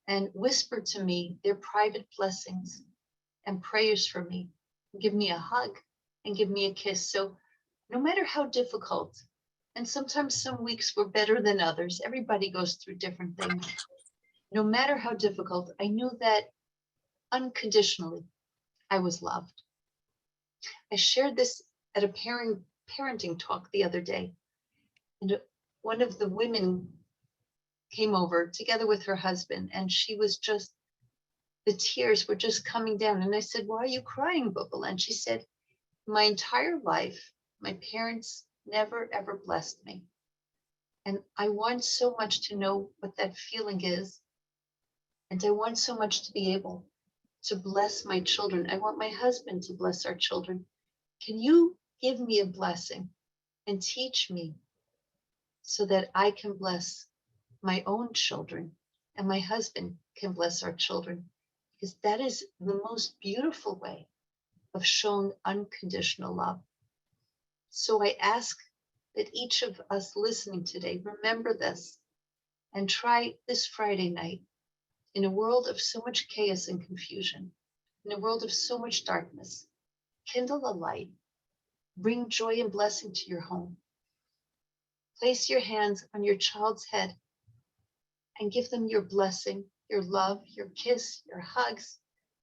and whisper to me their private blessings and prayers for me, give me a hug and give me a kiss. So no matter how difficult, and sometimes some weeks were better than others, everybody goes through different things. No matter how difficult, I knew that unconditionally I was loved. I shared this at a parenting talk the other day, and one of the women came over together with her husband, and she was just, the tears were just coming down. And I said, why are you crying, Bubble? And she said, my entire life, my parents never, ever blessed me. And I want so much to know what that feeling is. And I want so much to be able to bless my children. I want my husband to bless our children. Can you give me a blessing and teach me so that I can bless my own children and my husband can bless our children? Because that is the most beautiful way of showing unconditional love. So I ask that each of us listening today remember this and try this Friday night, in a world of so much chaos and confusion, in a world of so much darkness, kindle a light, bring joy and blessing to your home. Place your hands on your child's head and give them your blessing, your love, your kiss, your hugs,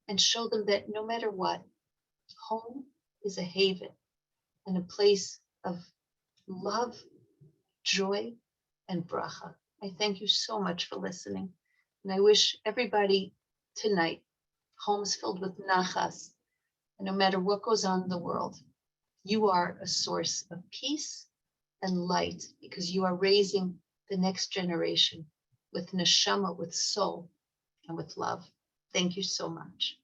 and show them that no matter what, home is a haven and a place of love, joy and bracha. I thank you so much for listening. And I wish everybody tonight homes filled with nachas. And no matter what goes on in the world, you are a source of peace and light because you are raising the next generation with neshama, with soul, and with love. Thank you so much.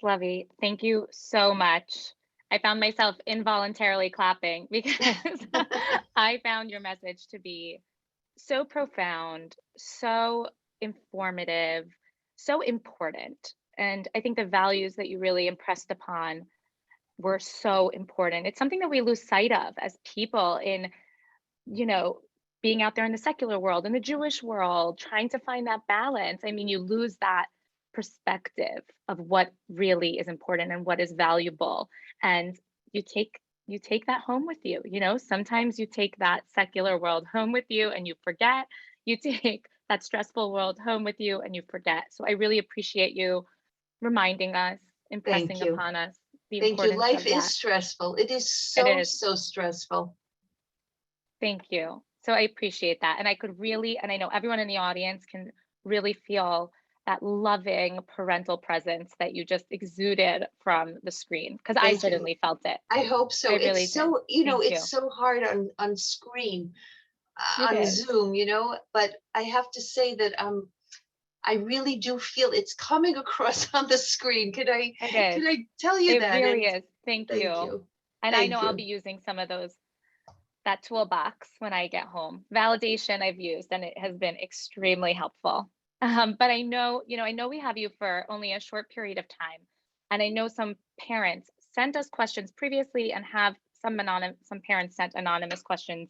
Slovie, thank you so much. I found myself involuntarily clapping because I found your message to be so profound, so informative, so important. And I think the values that you really impressed upon were so important. It's something that we lose sight of as people in, being out there in the secular world, in the Jewish world, trying to find that balance. I mean, you lose that perspective of what really is important and what is valuable. And you take that home with you. Sometimes you take that secular world home with you and you forget. You take that stressful world home with you and you forget. So I really appreciate you reminding us, impressing upon us the Thank you. importance Life of is that. stressful. It is so stressful. Thank you. So I appreciate that. And I could really, and I know everyone in the audience can really feel that loving parental presence that you just exuded from the screen, because I certainly felt it. I hope so. I really It's so, Thank you. it's so hard on screen, on is. Zoom, but I have to say that I really do feel it's coming across on the screen. Can I tell you that? It really is. Thank you. you. And I know I'll be using some of that toolbox when I get home. Validation I've used, and it has been extremely helpful. But I know we have you for only a short period of time. And I know some parents sent us questions previously and have some parents sent anonymous questions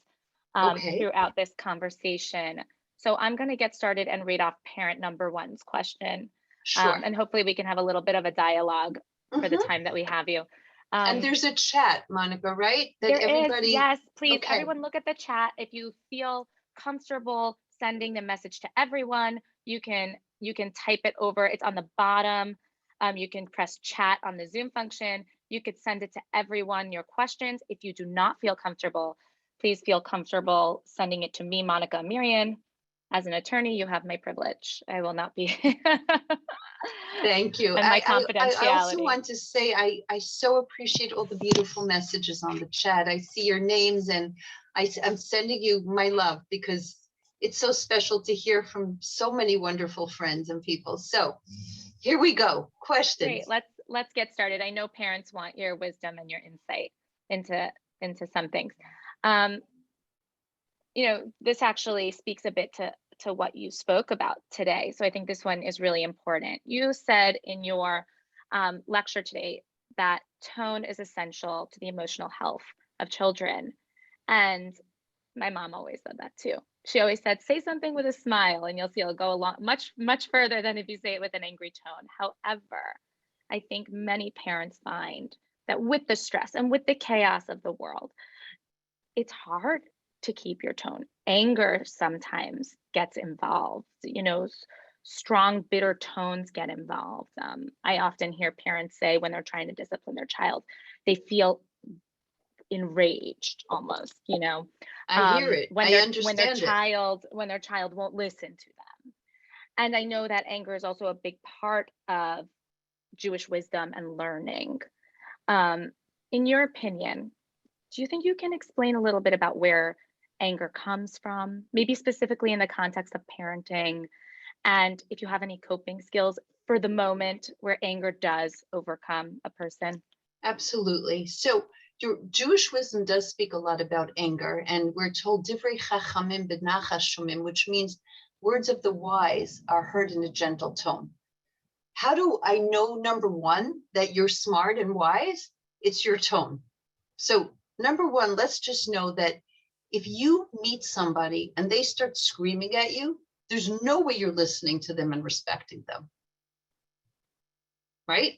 throughout this conversation. So I'm going to get started and read off parent number one's question. Sure. And hopefully we can have a little bit of a dialogue for the time that we have you. And there's a chat, Monica, right? That everybody is. Yes, please. Okay. Everyone look at the chat. If you feel comfortable sending the message to everyone, you can type it over. It's on the bottom. You can press chat on the Zoom function. You could send it to everyone, your questions. If you do not feel comfortable, please feel comfortable sending it to me, Monica Mirian. As an attorney, you have my privilege. I will not be. Thank you. And my confidentiality. I also want to say I so appreciate all the beautiful messages on the chat. I see your names and I'm sending you my love because it's so special to hear from so many wonderful friends and people. So here we go. Questions. Great. Let's get started. I know parents want your wisdom and your insight into some things. This actually speaks a bit to what you spoke about today. So I think this one is really important. You said in your lecture today that tone is essential to the emotional health of children. And my mom always said that too. She always said, say something with a smile and you'll see it'll go along much, much further than if you say it with an angry tone. However, I think many parents find that with the stress and with the chaos of the world, it's hard to keep your tone. Anger sometimes gets involved, strong, bitter tones get involved. I often hear parents say when they're trying to discipline their child, they feel enraged almost, I hear it. I understand when their child won't listen to them. And I know that anger is also a big part of Jewish wisdom and learning. In your opinion, do you think you can explain a little bit about where anger comes from, maybe specifically in the context of parenting, and if you have any coping skills for the moment where anger does overcome a person? Absolutely. So Jewish wisdom does speak a lot about anger, and we're told divrei chachamim b'nachas shomim, which means words of the wise are heard in a gentle tone. How do I know, number one, that you're smart and wise? It's your tone. So number one, let's just know that if you meet somebody and they start screaming at you, there's no way you're listening to them and respecting them. Right?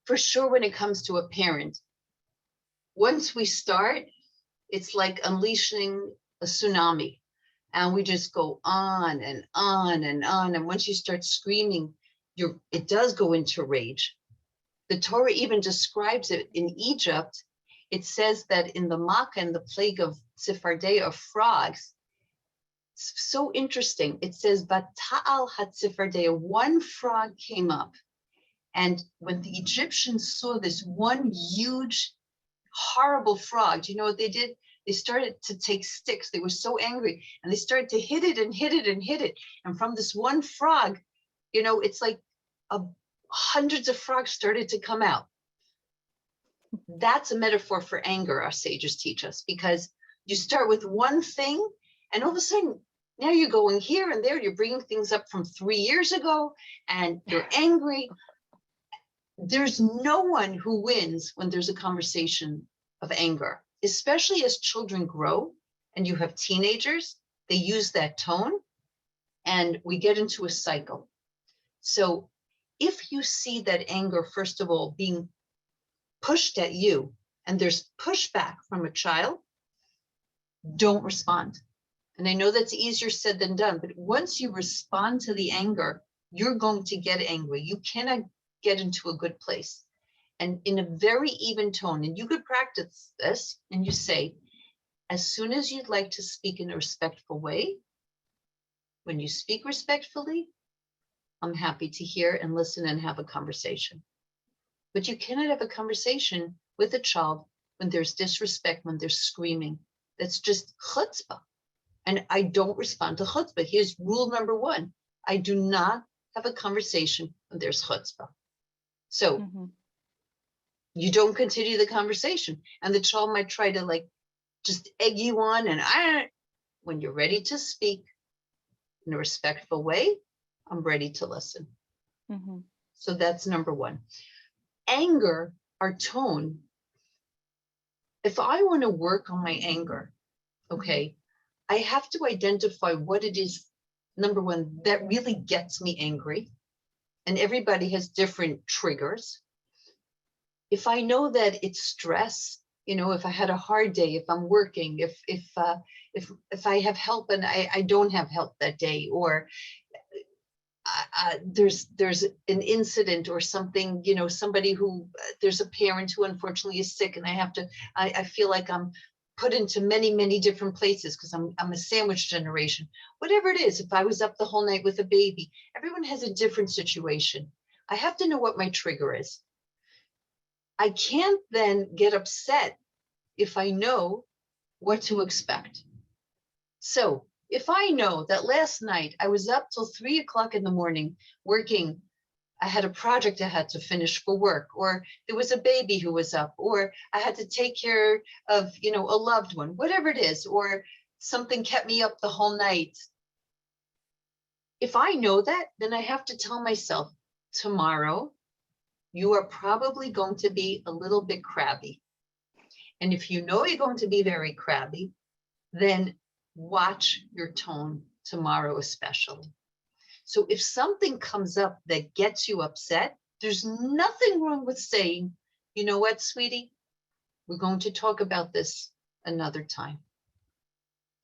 For sure, when it comes to a parent, once we start, it's like unleashing a tsunami. And we just go on and on and on. And once you start screaming, it does go into rage. The Torah even describes it in Egypt. It says that in the Makkah and the plague of Tzifardeh, of frogs, it's so interesting. It says, Bata'al HaTzifardeh, one frog came up. And when the Egyptians saw this one huge, horrible frog, do you know what they did? They started to take sticks. They were so angry, and they started to hit it and hit it and hit it. And from this one frog, you know, it's like hundreds of frogs started to come out. That's a metaphor for anger, our sages teach us, because you start with one thing, and all of a sudden, now you're going here and there. You're bringing things up from 3 years ago, and you're angry. There's no one who wins when there's a conversation of anger, especially as children grow and you have teenagers. They use that tone, and we get into a cycle. So if you see that anger, first of all, being pushed at you, and there's pushback from a child, don't respond. And I know that's easier said than done, but once you respond to the anger, you're going to get angry. You cannot get into a good place. And in a very even tone, and you could practice this, and you say, as soon as you'd like to speak in a respectful way, when you speak respectfully, I'm happy to hear and listen and have a conversation. But you cannot have a conversation with a child when there's disrespect, when there's screaming. That's just chutzpah. And I don't respond to chutzpah. Here's rule number one. I do not have a conversation when there's chutzpah. So you don't continue the conversation. And the child might try to like just egg you on. And when you're ready to speak in a respectful way, I'm ready to listen. So that's number one. Anger, our tone. If I want to work on my anger, okay, I have to identify what it is, number one, that really gets me angry. And everybody has different triggers. If I know that it's stress, you know, if I had a hard day, if I'm working, if I have help and I don't have help that day, or there's an incident or something, you know, somebody who, there's a parent who unfortunately is sick, and I feel like I'm put into many, many different places because I'm a sandwich generation. Whatever it is, if I was up the whole night with a baby, everyone has a different situation. I have to know what my trigger is. I can't then get upset if I know what to expect. So if I know that last night I was up till 3 o'clock in the morning working, I had a project I had to finish for work, or there was a baby who was up, or I had to take care of, you know, a loved one, whatever it is, or something kept me up the whole night. If I know that, then I have to tell myself, tomorrow, you are probably going to be a little bit crabby. And if you know you're going to be very crabby, then watch your tone tomorrow, especially. So if something comes up that gets you upset, there's nothing wrong with saying, you know what, sweetie, we're going to talk about this another time.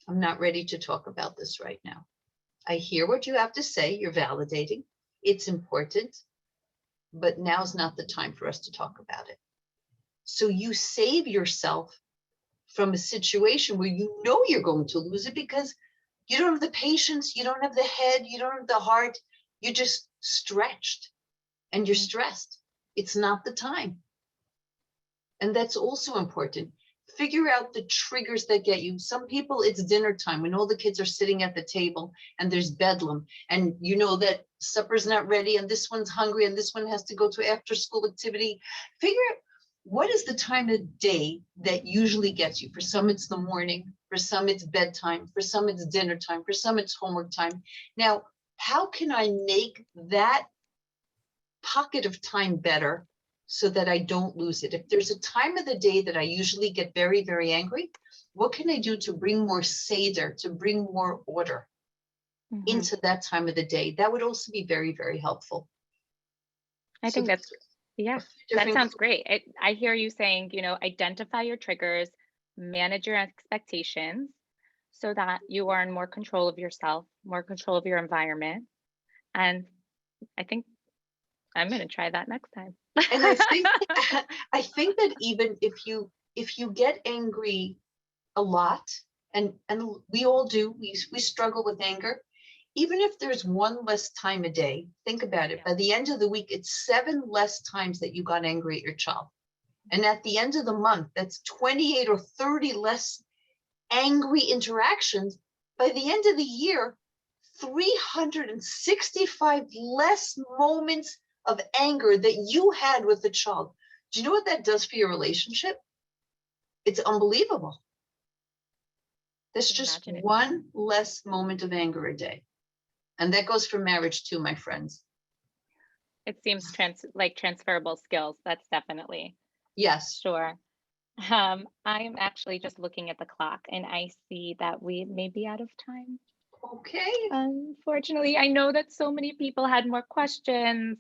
I'm not ready to talk about this right now. I hear what you have to say. You're validating. It's important, but now's not the time for us to talk about it. So you save yourself from a situation where you know you're going to lose it because you don't have the patience, you don't have the head, you don't have the heart. You're just stretched and you're stressed. It's not the time. And that's also important. Figure out the triggers that get you. Some people, it's dinner time when all the kids are sitting at the table and there's bedlam, and you know that supper's not ready and this one's hungry and this one has to go to after school activity. Figure out what is the time of day that usually gets you. For some, it's the morning. For some, it's bedtime. For some, it's dinner time. For some, it's homework time. Now, how can I make that pocket of time better so that I don't lose it? If there's a time of the day that I usually get very, very angry, what can I do to bring more seder, to bring more order into that time of the day? That would also be very, very helpful. I think that's, yeah, that sounds great. I hear you saying, you know, identify your triggers, manage your expectations so that you are in more control of yourself, more control of your environment. And I think I'm going to try that next time. And I think I think that even if you get angry a lot, and we all do, we struggle with anger. Even if there's one less time a day, think about it. Yeah. By the end of the week, it's 7 less times that you got angry at your child. And at the end of the month, that's 28 or 30 less angry interactions. By the end of the year, 365 less moments of anger that you had with the child. Do you know what that does for your relationship? It's unbelievable. That's just Imagine it. one less moment of anger a day. And that goes for marriage too, my friends. It seems like transferable skills. That's definitely Yes. sure. I am actually just looking at the clock and I see that we may be out of time. Okay. Unfortunately, I know that so many people had more questions,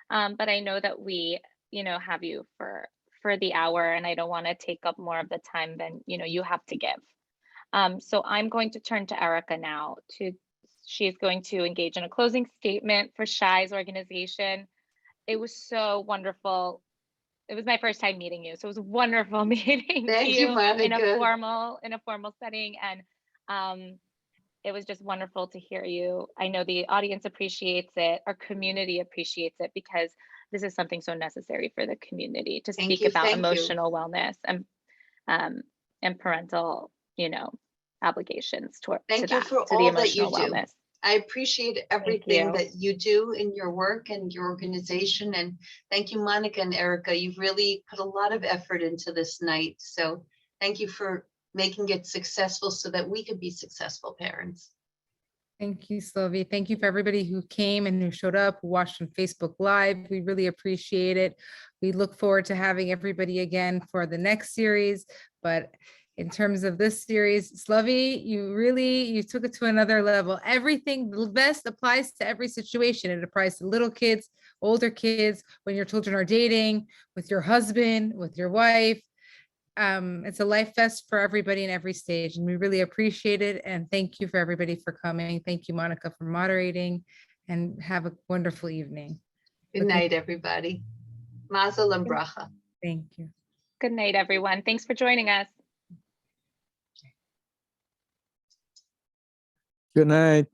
but I know that we, have you for the hour, and I don't want to take up more of the time than you have to give. So I'm going to turn to Erica now. She's going to engage in a closing statement for Shai's organization. It was so wonderful. It was my first time meeting you, so it was wonderful meeting Thank you, in Monica. a formal setting, and it was just wonderful to hear you. I know the audience appreciates it, our community appreciates it, because this is something so necessary for the community to speak about emotional wellness and parental, obligations to Thank you that, for to the all that you emotional do. wellness. I appreciate everything you. that you do in your work and your organization. And thank you, Monica and Erica. You've really put a lot of effort into this night. So thank you for making it successful so that we could be successful parents. Thank you, Slovie. Thank you for everybody who came and who showed up, who watched on Facebook Live. We really appreciate it. We look forward to having everybody again for the next series. But in terms of this series, Slovie, you took it to another level. Everything, the best applies to every situation. It applies to little kids, older kids, when your children are dating, with your husband, with your wife. It's a life vest for everybody in every stage, and we really appreciate it. And thank you for everybody for coming. Thank you, Monica, for moderating, and have a wonderful evening. Good night, everybody. Mazel and bracha. Thank you. Good night, everyone. Thanks for joining us. Good night.